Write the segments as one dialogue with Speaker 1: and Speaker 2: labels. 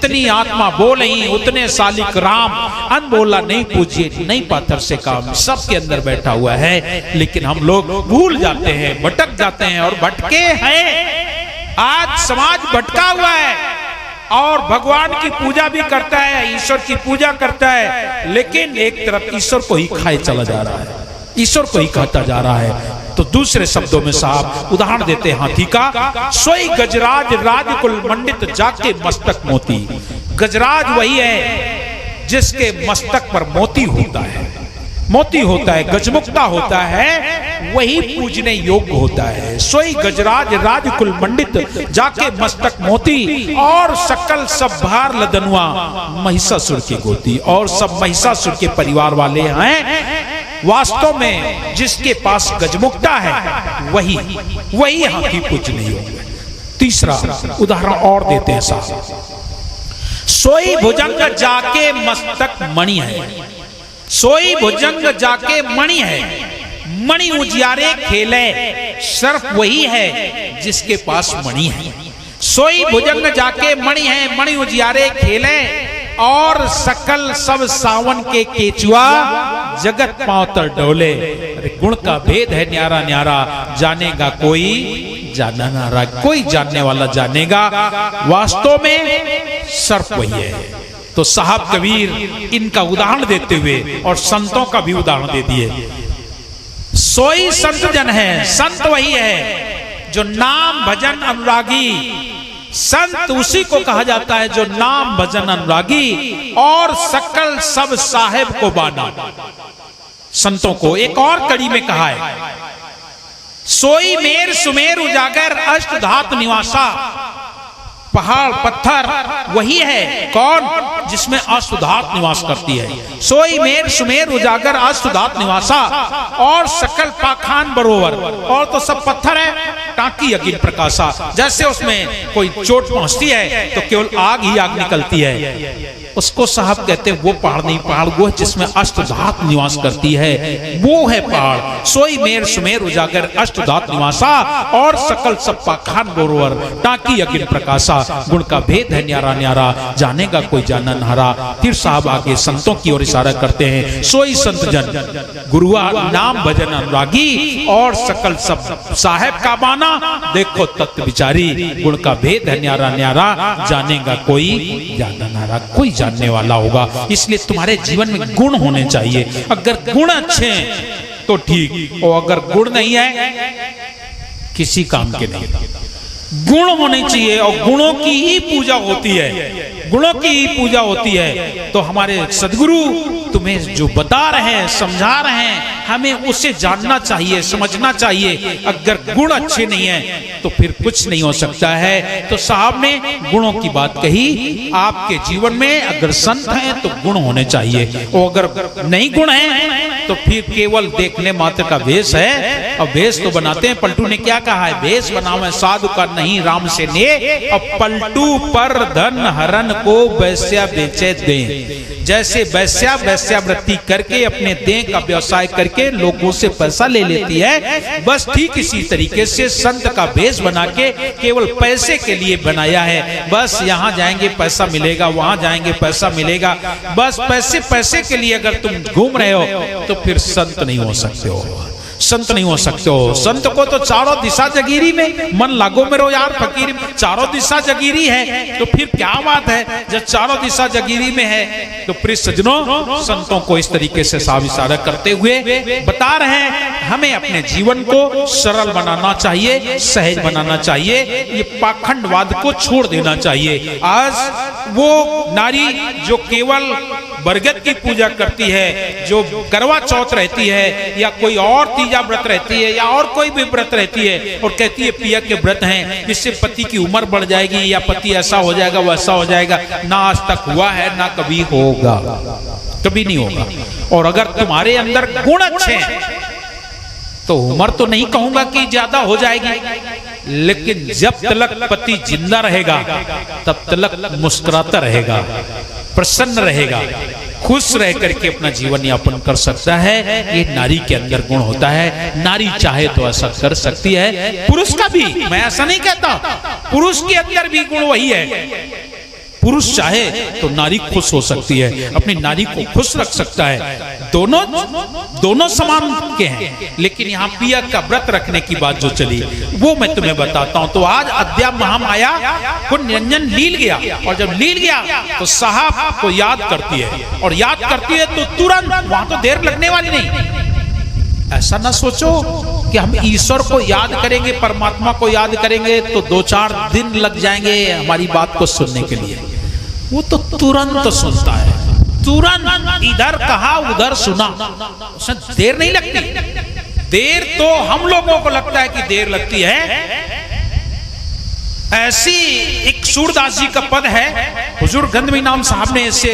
Speaker 1: जितनी आत्मा बोलही उतने सालिक राम, अनबोला नहीं पूजिए नहीं पाथर से काम। सबके अंदर बैठा हुआ है, लेकिन हम लोग भूल जाते हैं, भटक जाते हैं और भटके हैं। आज समाज भटका हुआ है और भगवान की पूजा भी करता है, ईश्वर की पूजा करता है, लेकिन एक तरफ ईश्वर को ही खाए चला जा रहा है, ईश्वर को ही खाता जा रहा है। तो दूसरे शब्दों में साहब उदाहरण देते हैं हाथी का। सोई गजराज राजकुल मंडित जाके मस्तक मोती। गजराज वही है जिसके मस्तक पर मोती होता है, मोती होता है, गजमुक्ता होता है, वही पूजने योग्य होता है। सोई गजराज राजकुल मंडित जाके मस्तक मोती, और सकल सब भार लदनुआ महिषासुर की गोती। और सब महिषासुर के परिवार वाले हैं। वास्तव में जिसके पास गजमुक्ता है वही हाथी पूजने योग्य है। तीसरा उदाहरण और देते हैं साहब। सोई भुजंग जाके मस्तक मणि है। सोई भुजंग जाके मणि है। मणि उजियारे खेले, सर्फ वही है जिसके पास मणि है। सोई भुजंग जाके मणि है, मणि उजियारे खेले, और सकल सब सावन के केचुआ जगत पांवतर डोले। गुण का भेद है न्यारा न्यारा, जानेगा कोई जाना नारा। कोई जानने वाला जानेगा, वास्तव में सर्फ वही है। तो साहब कबीर इनका उदाहरण देते हुए और संतों का भी उदाहरण दे दिए। सोई संत जन है, संत वही है जो नाम भजन अनुरागी। संत उसी को कहा जाता है जो नाम भजन अनुरागी और सकल सब साहेब को बाना। संतों को एक और कड़ी में कहा है, सोई मेर सुमेर उजागर अष्ट धात निवासा। पहाड़ पत्थर वही है, कौन? जिसमें अष्टधात निवास करती है। सोई मेर सुमेर उजागर अष्टधात निवासा, और सकल पाखान बरोबर। और तो सब पत्थर है, टाकी अग्नि प्रकाशा। जैसे उसमें कोई चोट पहुंचती है तो केवल आग ही आग निकलती है। उसको साहब कहते हैं वो पहाड़ नहीं, पहाड़ वो है जिसमें अष्टधात निवास करती है, वो है पहाड़। सोई मेर सुमेर उजागर अष्टधात निवासा, और सकल सब पाखान बरोबर टाकी अग्नि प्रकाशा। गुण का भेद है न्यारा न्यारा, जानेगा कोई जाना नारा। फिर साहब आगे संतों की ओर इशारा करते हैं। सोई संत जन गुरुआ नाम भजन अनुरागी, और सकल सब साहेब का बाना। देखो तत्व विचारी, गुण का भेद है न्यारा न्यारा, जानेगा कोई जाना नारा। कोई जानने वाला होगा। इसलिए तुम्हारे जीवन में गुण होने चाहिए। अगर गुण अच्छे हैं तो ठीक, और अगर गुण नहीं है किसी काम के नहीं। गुण होने चाहिए, और गुणों की ही पूजा होती है, गुणों की ही पूजा होती है। तो हमारे सदगुरु तुम्हें जो बता रहे हैं, समझा रहे हैं, हमें उसे जानना चाहिए, समझना चाहिए। अगर गुण अच्छे नहीं है तो फिर कुछ नहीं हो सकता है। तो साहब ने गुणों की बात कही। आपके जीवन में अगर संत हैं तो गुण होने चाहिए, और अगर नहीं गुण है तो फिर केवल देखने मात्र का वेश है। और वेश तो बनाते हैं, पलटू ने क्या कहा है, वेश बनावे साधु का नहीं राम से ने, और पलटू पर धन हरन को वैश्या बेचे दे। जैसे वैश्या वैश्यावृत्ति करके अपने देह का व्यवसाय करके लोगों से पैसा ले लेती है, बस ठीक इसी तरीके से संत का वेश बना के केवल पैसे के लिए बनाया है। बस यहाँ जाएंगे पैसा मिलेगा, वहां जाएंगे पैसा मिलेगा, बस पैसे पैसे के लिए अगर तुम घूम रहे हो तो फिर संत नहीं हो सकते हो, संत नहीं हो सकते हो। संत को तो चारों दिशा जगीरी में, मन लागो मेरो यार फकीर, चारों दिशा जगीरी है। तो फिर क्या बात है, जब चारों दिशा जगीरी में है तो प्रिय सज्जनों, संतों को इस तरीके से साफ इशारा करते हुए बता रहे हैं हमें अपने जीवन को सरल बनाना चाहिए, सहज बनाना चाहिए, ये पाखंडवाद को छोड़ देना चाहिए। आज वो नारी जो केवल बरगद की पूजा करती है, जो करवा चौथ रहती है, या कोई और तीजा व्रत रहती है, या और कोई भी व्रत रहती है, और कहती है पिया के व्रत हैं, इससे पति की उम्र बढ़ जाएगी, या पति ऐसा हो जाएगा वैसा हो जाएगा, ना आज तक हुआ है ना कभी होगा, कभी नहीं होगा। और अगर तुम्हारे अंदर गुण अच्छे हैं तो उम्र तो नहीं कहूंगा कि ज्यादा हो जाएगी, लेकिन जब तलक पति जिंदा रहेगा तब तलक मुस्कुराता रहेगा, प्रसन्न रहेगा, खुश रह करके अपना जीवन यापन कर सकता है। ये नारी के अंदर गुण होता है। नारी चाहे तो ऐसा कर सकती है, पुरुष का भी, मैं ऐसा नहीं कहता, पुरुष के अंदर भी गुण वही है। पुरुष चाहे तो नारी खुश हो सकती है, अपनी नारी को खुश रख सकता है। दोनों समान के हैं। लेकिन यहाँ पिया का व्रत रखने की बात जो चली वो मैं तुम्हें बताता हूँ। तो आज अद्या महामाया को निरंजन लील गया, और जब लील गया तो साहब को याद करती है, और याद करती है तो तुरंत, वहां तो देर लगने वाली नहीं। ऐसा ना सोचो कि हम ईश्वर को याद करेंगे, परमात्मा को याद करेंगे तो 2-4 दिन लग जाएंगे हमारी बात को सुनने के लिए। वो तो तुरंत सुनता है, तुरंत इधर कहा उधर सुना, उसमें देर नहीं लगती। देर तो हम लोगों को लगता है कि देर लगती है। ऐसी एक सूरदास जी का पद है, हुजूर गंधवी नाम साहब ने इसे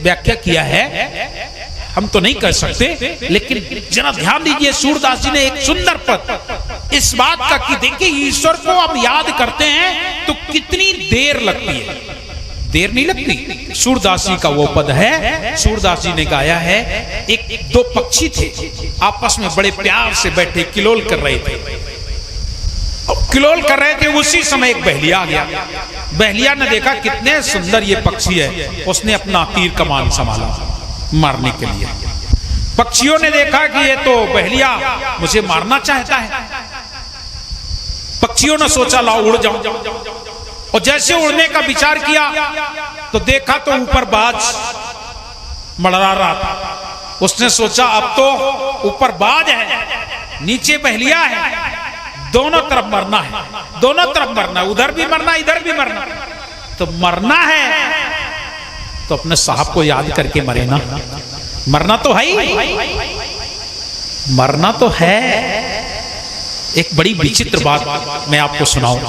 Speaker 1: व्याख्या किया है, हम तो नहीं कर सकते, लेकिन जरा ध्यान दीजिए। सूरदास जी ने एक सुंदर पद इस बात का कि देखिए ईश्वर को हम याद करते हैं तो कितनी देर लगती है। देर नहीं लगती। सूरदास जी का वो पद है, सूरदास जी ने गाया है। एक 2 पक्षी थे, आपस में बड़े प्यार से बैठे किलोल कर रहे थे। किलोल कर रहे थे, उसी समय एक बहलिया आ गया। बहलिया ने देखा कितने सुंदर ये पक्षी है, उसने अपना तीर कमान संभाला मारने के लिए। पक्षियों ने देखा कि ये तो बहलिया मुझे मारना चाहता है। पक्षियों ने सोचा लाओ उड़ जाऊं, और जैसे उड़ने का विचार किया तो देखा तो ऊपर बाज मड़रा रहा था। उसने सोचा अब तो ऊपर बाज है, नीचे बहलिया है, दोनों तरफ मरना है, दोनों तरफ मरना, उधर भी मरना इधर भी मरना। तो मरना है तो अपने साहब को याद करके मरे ना। मरना तो है ही, मरना तो है। एक बड़ी विचित्र बात मैं आपको सुनाऊं,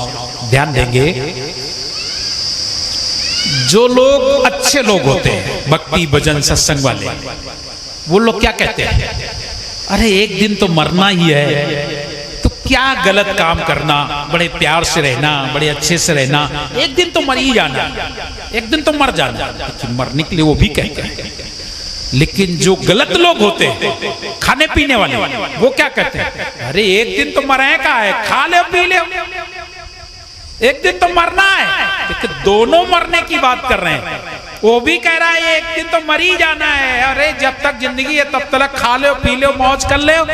Speaker 1: ध्यान देंगे। जो लोग अच्छे लोग होते हैं, भक्ति भजन सत्संग वाले, वो लोग क्या कहते हैं, अरे एक दिन तो मरना ही है, तो क्या गलत काम करना, बड़े प्यार से रहना, बड़े अच्छे से रहना, एक दिन तो मर ही जाना, एक दिन तो मर जाना। लेकिन मरने के लिए वो भी कहते हैं। लेकिन जो गलत लोग होते हैं, खाने पीने वाले, वो क्या कहते हैं, अरे एक दिन तो मरे का है, खा ले पी ले, एक दिन तो मरना है। लेकिन दोनों मरने की बात कर रहे हैं। वो भी कह रहा है एक दिन तो मर ही जाना है, अरे जब तक जिंदगी है तब तक खा लो पी लो मौज कर लो,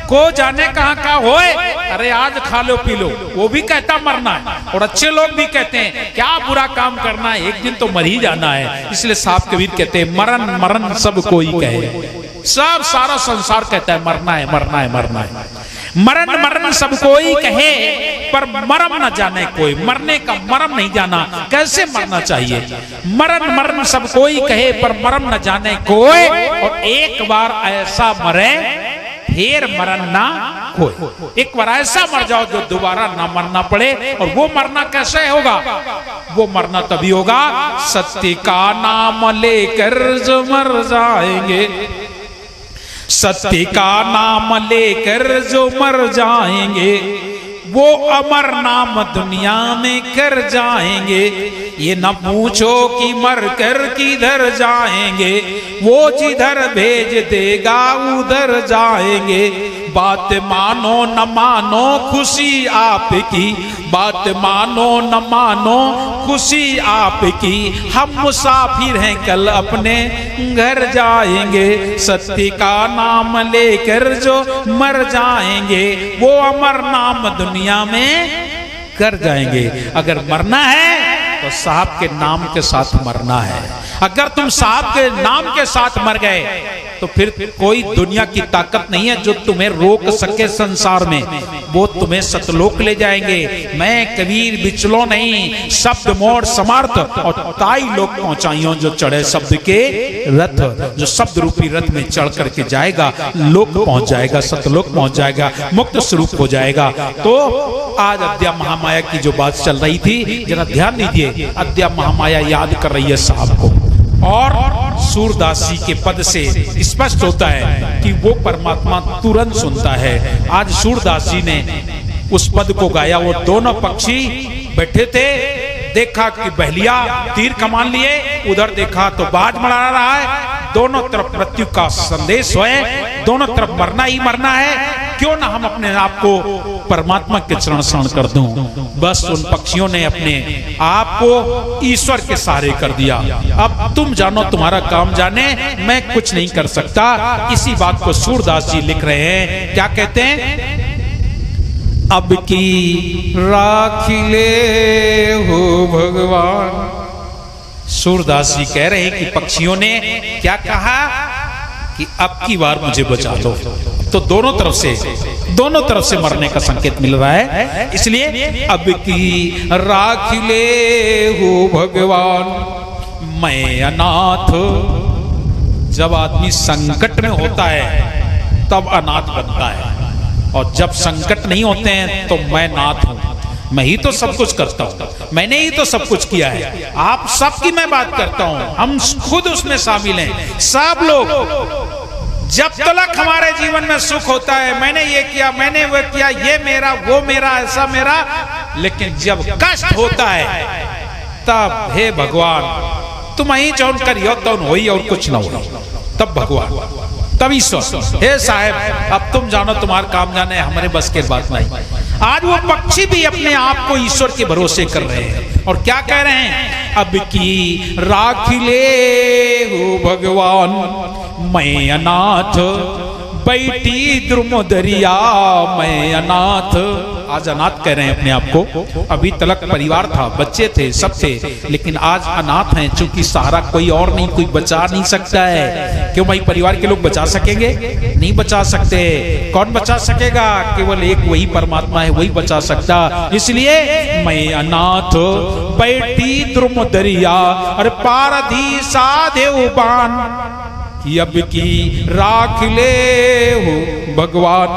Speaker 1: को जाने कहां कहां होए, अरे आज खा लो पी लो। वो भी कहता मरना है। और अच्छे लोग भी कहते हैं क्या बुरा काम करना है, एक दिन तो मर ही जाना है। इसलिए साहब कबीर कहते हैं मरण मरण सब कोई कहे, सब सारा संसार कहता है मरना है मरना है मरना है। मरण मरण सब कोई कहे पर मरम न जाने कोई, मरने का मरम नहीं जाना, कैसे मरना चाहिए। मरण मरण सब कोई कहे पर मरम न जाने कोई, और एक बार ऐसा मरे फिर मरण ना कोई। एक बार ऐसा मर जाओ जो दोबारा ना मरना पड़े। और वो मरना कैसे होगा, वो मरना तभी होगा सत्य का नाम लेकर जो मर जाएंगे, सत्य का नाम लेकर जो मर जाएंगे, वो अमर नाम दुनिया में कर जाएंगे। ये न पूछो कि मर कर किधर जाएंगे, वो जिधर भेज देगा उधर जाएंगे। बात मानो न मानो खुशी आपकी, बात मानो न मानो खुशी आपकी, हम मुसाफिर हैं कल अपने घर जाएंगे। सत्य का नाम लेकर जो मर जाएंगे, वो अमर नाम दुनिया में कर जाएंगे। अगर मरना है तो साहब के नाम के साथ मरना है। अगर तुम साहब के नाम के साथ मर गए तो फिर कोई दुनिया की ताकत नहीं है जो तुम्हें रोक सके संसार में, वो तुम्हें सतलोक ले जाएंगे। मैं कबीर बिचलो नहीं, शब्द मोड़ समर्थ और ताई लोक पहुंचाइयों जो चढ़े शब्द के रथ, जो शब्द रूपी रथ में चढ़ करके जाएगा लोक पहुंच जाएगा, सतलोक पहुंच जाएगा, मुक्त स्वरूप हो जाएगा। तो आज अद्या महामाया की जो बात चल रही थी, जरा ध्यान दीजिए। अद्या महामाया याद कर रही है साहब को, और सूरदास जी के पद से स्पष्ट होता है कि वो परमात्मा तुरंत सुनता है। आज सूरदास जी ने उस पद को गाया। वो दोनों पक्षी बैठे थे, देखा कि बहलिया तीर कमान लिए, उधर देखा तो बाज मड़ा रहा है। दोनों तरफ मृत्यु का संदेश है, दोनों तरफ मरना ही मरना है। क्यों ना हम अपने आप को परमात्मा के चरण शरण कर दूं। बस उन पक्षियों ने अपने आप को ईश्वर के सहारे कर दिया। अब तुम जानो, तुम्हारा काम जाने, मैं कुछ नहीं कर सकता। इसी बात को सूरदास जी लिख रहे हैं। क्या कहते हैं? अब की राखी ले हो भगवान। सूरदास जी कह रहे हैं कि पक्षियों ने क्या कहा कि अब की बार मुझे बचा दो। तो दोनों तरफ से मरने का संकेत मिल रहा है। इसलिए अब की राख ले हो भगवान मैं अनाथ। जब आदमी संकट में होता है तब अनाथ बनता है, और जब संकट नहीं होते हैं तो मैं नाथ हूं। मैं ही तो सब कुछ करता हूं, मैंने ही तो सब कुछ किया है। आप सबकी मैं बात करता हूं, हम खुद उसमें शामिल हैं। सब लोग जब तक हमारे जीवन में सुख होता है, मैंने ये किया, मैंने वो किया, ये मेरा, वो मेरा, ऐसा मेरा, लेकिन जब कष्ट होता है तब हे भगवान तुम ही जौन करियो तो हो ही, और कुछ ना हो। तब भगवान, तब ईश्वर, हे साहब अब तुम जानो, तुम्हारा काम जाने, हमारे बस के बात नहीं। आज वो पक्षी भी अपने आप को ईश्वर के भरोसे कर रहे हैं और क्या कह रहे हैं? अब की राख ले हो भगवान मैं अनाथ, बैठी द्रुम दरिया मैं अनाथ। आज अनाथ कह रहे हैं अपने आप को। अभी तलक परिवार था, बच्चे थे, सब थे, लेकिन आज अनाथ हैं, चूंकि सहारा कोई और नहीं, कोई बचा नहीं सकता है। क्यों भाई? परिवार के लोग बचा सकेंगे? नहीं बचा सकते। कौन बचा सकेगा? केवल एक वही परमात्मा है, वही बचा सकता। इसलिए मैं अनाथ बैठी द्रुम दरिया, अरे पारधी साधे बान, अब की राख ले हो भगवान।